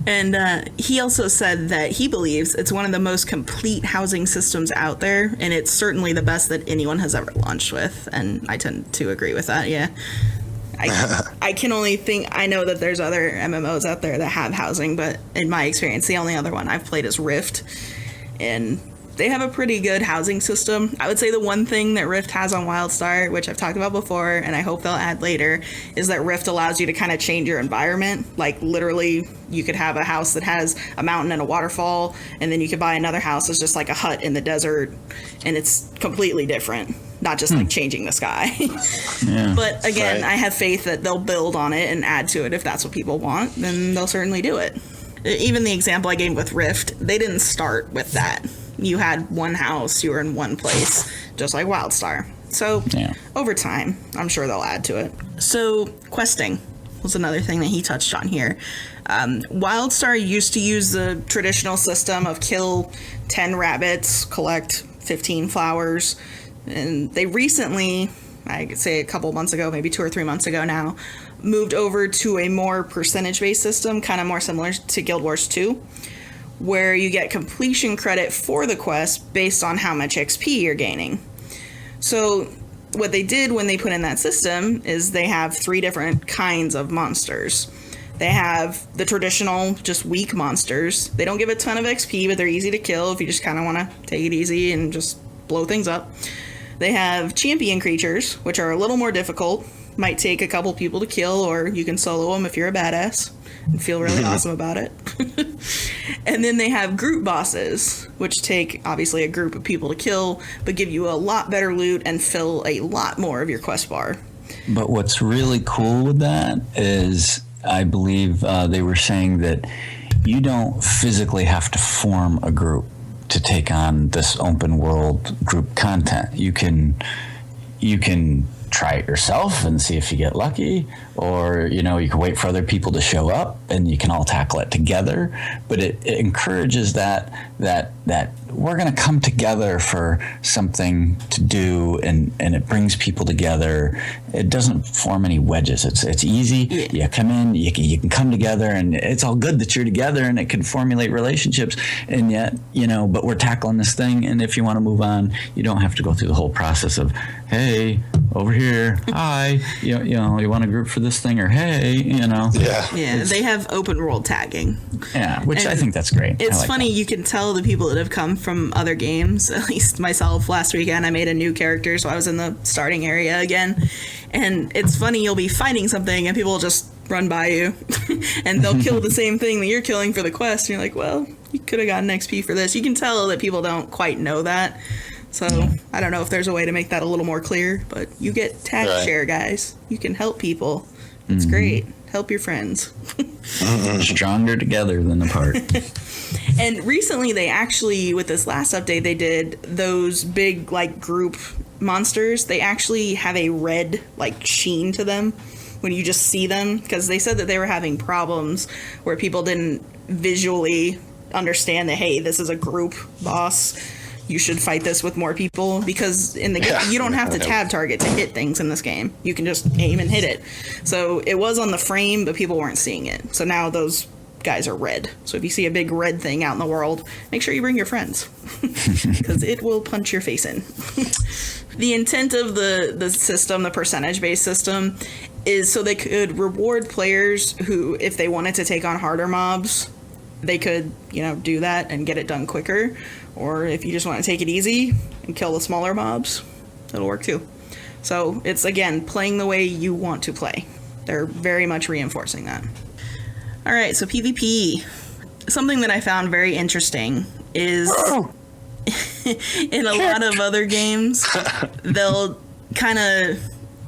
And he also said that he believes it's one of the most complete housing systems out there, and it's certainly the best that anyone has ever launched with. And I tend to agree with that, yeah. I can only think, I know that there's other MMOs out there that have housing, but in my experience, the only other one I've played is Rift. And they have a pretty good housing system. I would say the one thing that Rift has on Wildstar, which I've talked about before, and I hope they'll add later, is that Rift allows you to kind of change your environment. Like, literally, you could have a house that has a mountain and a waterfall, and then you could buy another house that's just like a hut in the desert, and it's completely different. Not just like changing the sky. Yeah. But again, Right. I have faith that they'll build on it and add to it. If that's what people want, then they'll certainly do it. Even the example I gave with Rift, they didn't start with that. You had one house, you were in one place, just like Wildstar. So over time, I'm sure they'll add to it. So questing was another thing that he touched on here. Wildstar used to use the traditional system of kill 10 rabbits, collect 15 flowers, and they recently, I could say a couple months ago, maybe 2 or 3 months ago now, moved over to a more percentage-based system, kind of more similar to Guild Wars 2, where you get completion credit for the quest based on how much XP you're gaining. So what they did when they put in that system is they have 3 different kinds of monsters. They have the traditional, just weak monsters. They don't give a ton of XP, but they're easy to kill if you just kind of want to take it easy and just blow things up. They have champion creatures, which are a little more difficult. Might take a couple people to kill, or you can solo them if you're a badass and feel really awesome about it. And then they have group bosses, which take obviously a group of people to kill, but give you a lot better loot and fill a lot more of your quest bar. But what's really cool with that is I believe they were saying that you don't physically have to form a group to take on this open world group content. You can try it yourself and see if you get lucky, or you can wait for other people to show up and you can all tackle it together. But it encourages that we're going to come together for something to do, and it brings people together. It doesn't form any wedges. It's easy. You come in, you can come together, and it's all good that you're together, and it can formulate relationships. And yet, but we're tackling this thing, and if you want to move on, you don't have to go through the whole process of, hey, over here, hi, you want a group for this thing, or hey, Yeah, they have open world tagging. Yeah, which I think that's great. It's like funny, that. you can tell the people that have come from other games. At least myself, last weekend I made a new character, so I was in the starting area again. And it's funny, you'll be fighting something and people will just run by you and they'll kill the same thing that you're killing for the quest. And you're like, well, you could have gotten XP for this. You can tell that people don't quite know that. So I don't know if there's a way to make that a little more clear, but you get tag share, guys. You can help people. It's great. Help your friends. Stronger together than apart. And recently they actually, with this last update, they did those big like group monsters. They actually have a red like sheen to them when you just see them, because they said that they were having problems where people didn't visually understand that, hey, this is a group boss. You should fight this with more people, because in the game, you don't have to tab target to hit things in this game. You can just aim and hit it. So it was on the frame, but people weren't seeing it. So now those guys are red. So if you see a big red thing out in the world, make sure you bring your friends, because it will punch your face in. The intent of the system, the percentage-based system, is so they could reward players who, if they wanted to take on harder mobs, they could, do that and get it done quicker. Or if you just want to take it easy and kill the smaller mobs, that'll work too. So it's, again, playing the way you want to play. They're very much reinforcing that. All right, so PvP. Something that I found very interesting is in a lot of other games, they'll kind of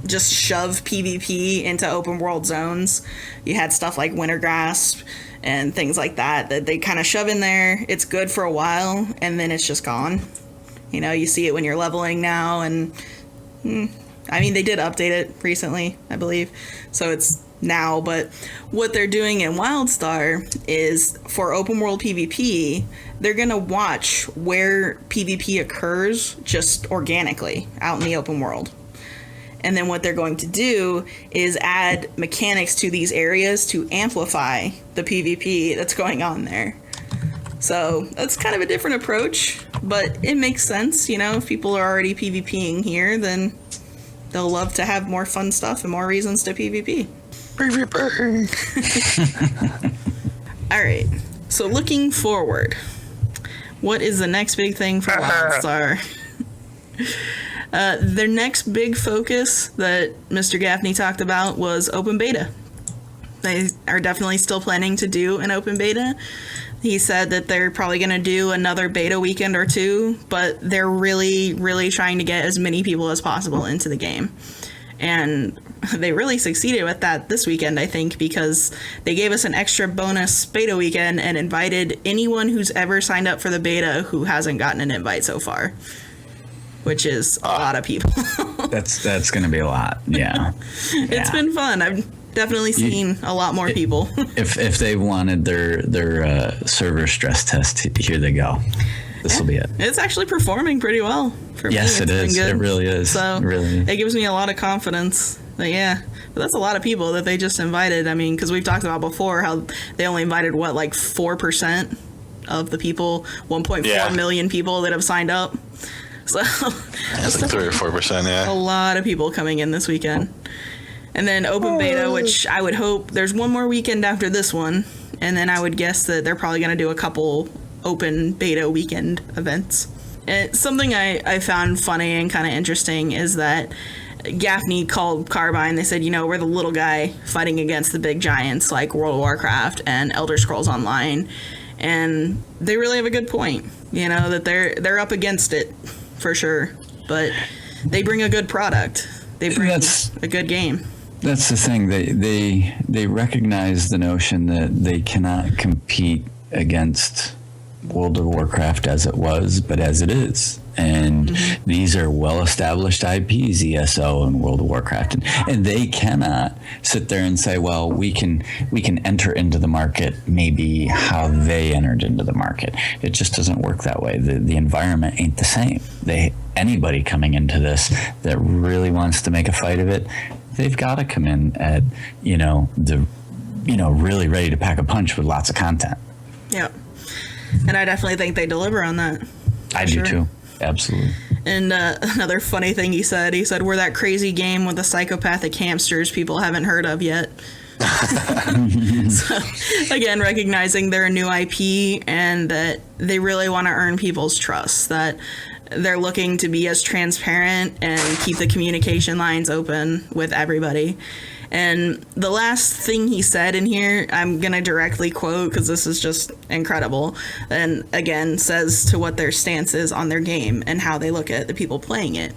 just shove PvP into open world zones. You had stuff like Winter Grasp and things like that they kind of shove in there. It's good for a while, and then it's just gone. You see it when you're leveling now, and they did update it recently, I believe, so it's now. But what they're doing in Wildstar is, for open world PvP, they're gonna watch where PvP occurs just organically out in the open world. And then what they're going to do is add mechanics to these areas to amplify the PvP that's going on there. So that's kind of a different approach, but it makes sense. If people are already PvPing here, then they'll love to have more fun stuff and more reasons to PvP. All right. So looking forward, what is the next big thing for Wildstar? Their next big focus that Mr. Gaffney talked about was open beta. They are definitely still planning to do an open beta. He said that they're probably going to do another beta weekend or two, but they're really, really trying to get as many people as possible into the game. And they really succeeded with that this weekend, I think, because they gave us an extra bonus beta weekend and invited anyone who's ever signed up for the beta who hasn't gotten an invite so far. Which is a lot of people. That's going to be a lot. Yeah. It's been fun. I've definitely seen a lot more people. if they wanted their server stress test, here they go. This will be it. It's actually performing pretty well for me. Yes, it is. It really is. So it gives me a lot of confidence. But that's a lot of people that they just invited. Because we've talked about before how they only invited 4% of the people, 1.4 million people that have signed up. So that's like 3 or 4%, a lot of people coming in this weekend. And then open beta, which I would hope there's one more weekend after this one, and then I would guess that they're probably going to do a couple open beta weekend events. And something I found funny and kind of interesting is that Gaffney called Carbine. They said, we're the little guy fighting against the big giants like World of Warcraft and Elder Scrolls Online. And they really have a good point, that they're up against it. For sure, but they bring a good product. They bring a good game. That's the thing. They recognize the notion that they cannot compete against World of Warcraft as it was, but as it is. And these are well-established IPs, ESO and World of Warcraft, and they cannot sit there and say, well, we can enter into the market maybe how they entered into the market. It just doesn't work that way. The environment ain't the same. Anybody coming into this that really wants to make a fight of it, they've got to come in at really ready to pack a punch with lots of content. Yeah, and I definitely think they deliver on that. I do too. Absolutely. And another funny thing he said, we're that crazy game with the psychopathic hamsters people haven't heard of yet. So, again, recognizing they're a new IP and that they really want to earn people's trust, that they're looking to be as transparent and keep the communication lines open with everybody. And the last thing he said in here, I'm going to directly quote because this is just incredible. And again, says to what their stance is on their game and how they look at the people playing it.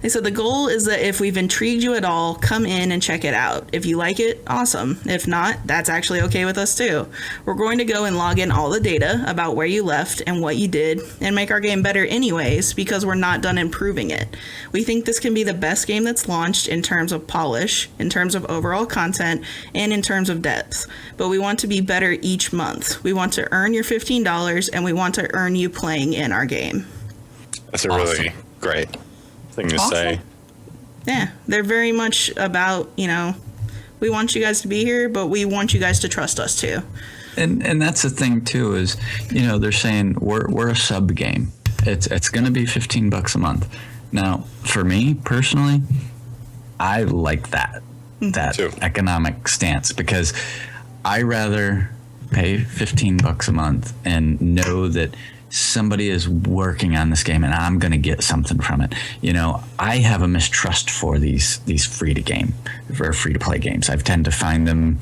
They said the goal is that if we've intrigued you at all, come in and check it out. If you like it, awesome. If not, that's actually okay with us too. We're going to go and log in all the data about where you left and what you did and make our game better anyways because we're not done improving it. We think this can be the best game that's launched in terms of polish, in terms of overall content, and in terms of depth. But we want to be better each month. We want to earn your $15 and we want to earn you playing in our game. That's a really great thing to say. Yeah, they're very much about, we want you guys to be here, but we want you guys to trust us too. And that's the thing too is, they're saying we're a sub game. It's going to be $15 a month. Now, for me personally, I like that too. Economic stance because I rather pay $15 a month and know that somebody is working on this game and I'm going to get something from it. I have a mistrust for these free to play games. I tend to find them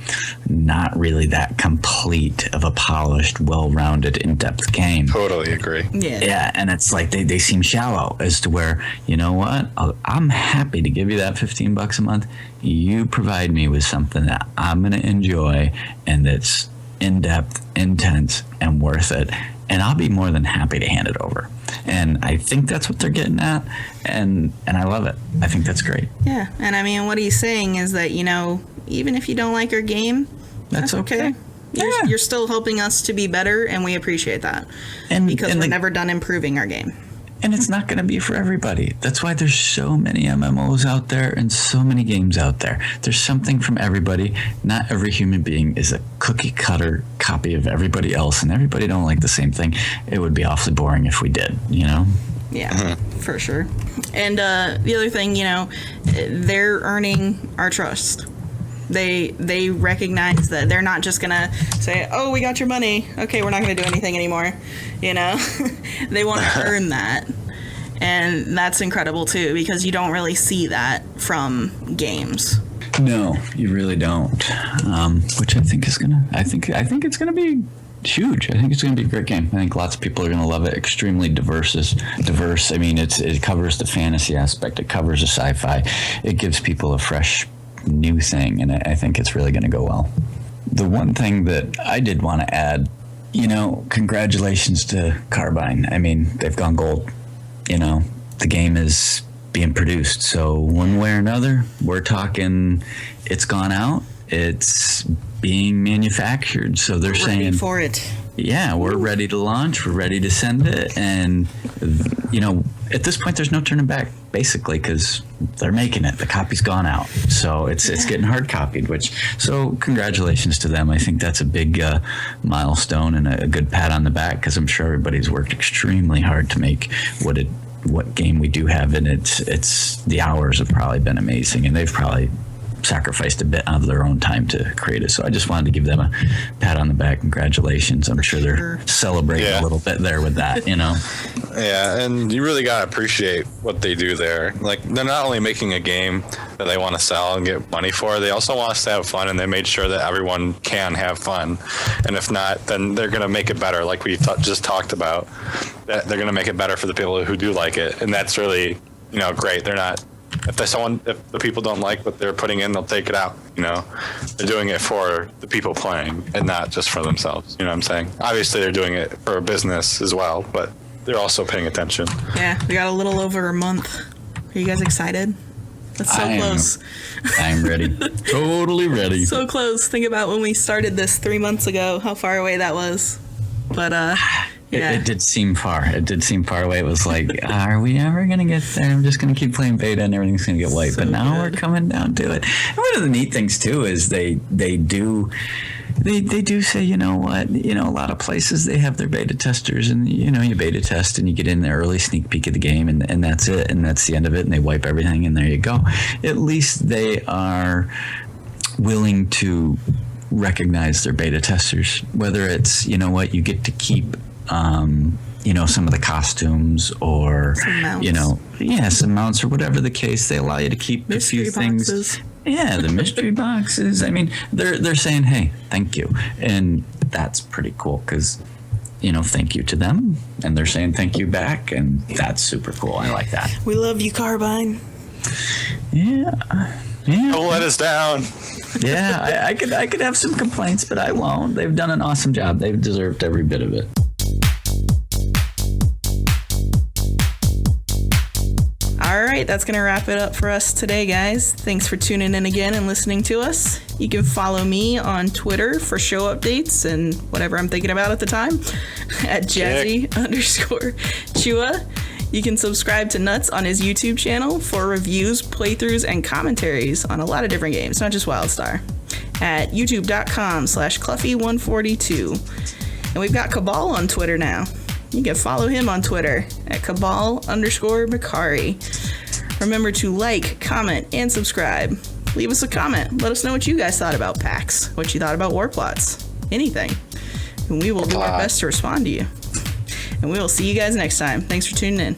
not really that complete of a polished, well-rounded, in-depth game. Totally agree. Yeah. And it's like they seem shallow as to where, you know what? I'm happy to give you that $15 a month. You provide me with something that I'm going to enjoy and that's in-depth, intense, and worth it. And I'll be more than happy to hand it over. And I think that's what they're getting at. And I love it. I think that's great. Yeah. And I mean, what he's saying is that, even if you don't like our game, that's okay. You're still helping us to be better, and we appreciate that. Because we're never done improving our game. And it's not going to be for everybody. That's why there's so many MMOs out there and so many games out there. There's something from everybody. Not every human being is a cookie cutter copy of everybody else, and everybody don't like the same thing. It would be awfully boring if we did, Yeah, for sure. And the other thing, they're earning our trust. They recognize that they're not just gonna say, "Oh, we got your money. Okay, we're not gonna do anything anymore." They want to earn that, and that's incredible too because you don't really see that from games. No, you really don't. Which I think is gonna. I think it's gonna be huge. I think it's going to be a great game. I think lots of people are going to love it. Extremely diverse. I mean, it covers the fantasy aspect. It covers the sci-fi. It gives people a fresh new thing, and I think it's really going to go well. The one thing that I did want to add, congratulations to Carbine. I mean, they've gone gold. The game is being produced. So one way or another, we're talking it's gone out. It's being manufactured. So they're saying ready for it. Yeah, we're ready to launch. We're ready to send it. And, at this point, there's no turning back, basically, because they're making it. The copy's gone out. So it's getting hard copied, so congratulations to them. I think that's a big milestone and a good pat on the back because I'm sure everybody's worked extremely hard to make what game we do have. And it's the hours have probably been amazing. And they've probably sacrificed a bit of their own time to create it. So I just wanted to give them a pat on the back. Congratulations. I'm sure they're celebrating a little bit there with that, Yeah, and you really got to appreciate what they do there. Like, they're not only making a game that they want to sell and get money for, they also want us to have fun, and they made sure that everyone can have fun. And if not, then they're going to make it better, like we just talked about. That they're going to make it better for the people who do like it. And that's really, great. They're not... If the people don't like what they're putting in, they'll take it out. They're doing it for the people playing and not just for themselves. You know what I'm saying? Obviously, they're doing it for a business as well, but they're also paying attention. Yeah, we got a little over a month. Are you guys excited? That's so close. I'm ready. Totally ready. So close. Think about when we started this 3 months ago, how far away that was. But, yeah. It did seem far. It did seem far away. It was like, are we ever going to get there? I'm just going to keep playing beta and everything's going to get wiped. But now we're coming down to it. And one of the neat things, too, is they do say, you know what, a lot of places they have their beta testers and, you beta test and you get in the early sneak peek of the game and that's it. And that's the end of it. And they wipe everything and there you go. At least they are willing to recognize their beta testers, whether it's, you know what, you get to keep some of the costumes, or some mounts, or whatever the case. They allow you to keep mystery a few boxes. things. Yeah, the mystery boxes. I mean, they're saying, hey, thank you, and that's pretty cool, because thank you to them, and they're saying thank you back, and that's super cool. I like that. We love you, Carbine. Yeah. Don't let us down. Yeah, I could have some complaints, but I won't. They've done an awesome job. They've deserved every bit of it. All right, that's going to wrap it up for us today, guys. Thanks for tuning in again and listening to us. You can follow me on Twitter for show updates and whatever I'm thinking about at the time at Jazzy_Chua. You can subscribe to Nuts on his YouTube channel for reviews, playthroughs, and commentaries on a lot of different games, not just WildStar, at youtube.com/Cluffy142. And we've got Cabal on Twitter now. You can follow him on Twitter at Cabal_Bakari. Remember to like, comment, and subscribe. Leave us a comment. Let us know what you guys thought about PAX, what you thought about Warplots, anything. And we will do our best to respond to you. And we will see you guys next time. Thanks for tuning in.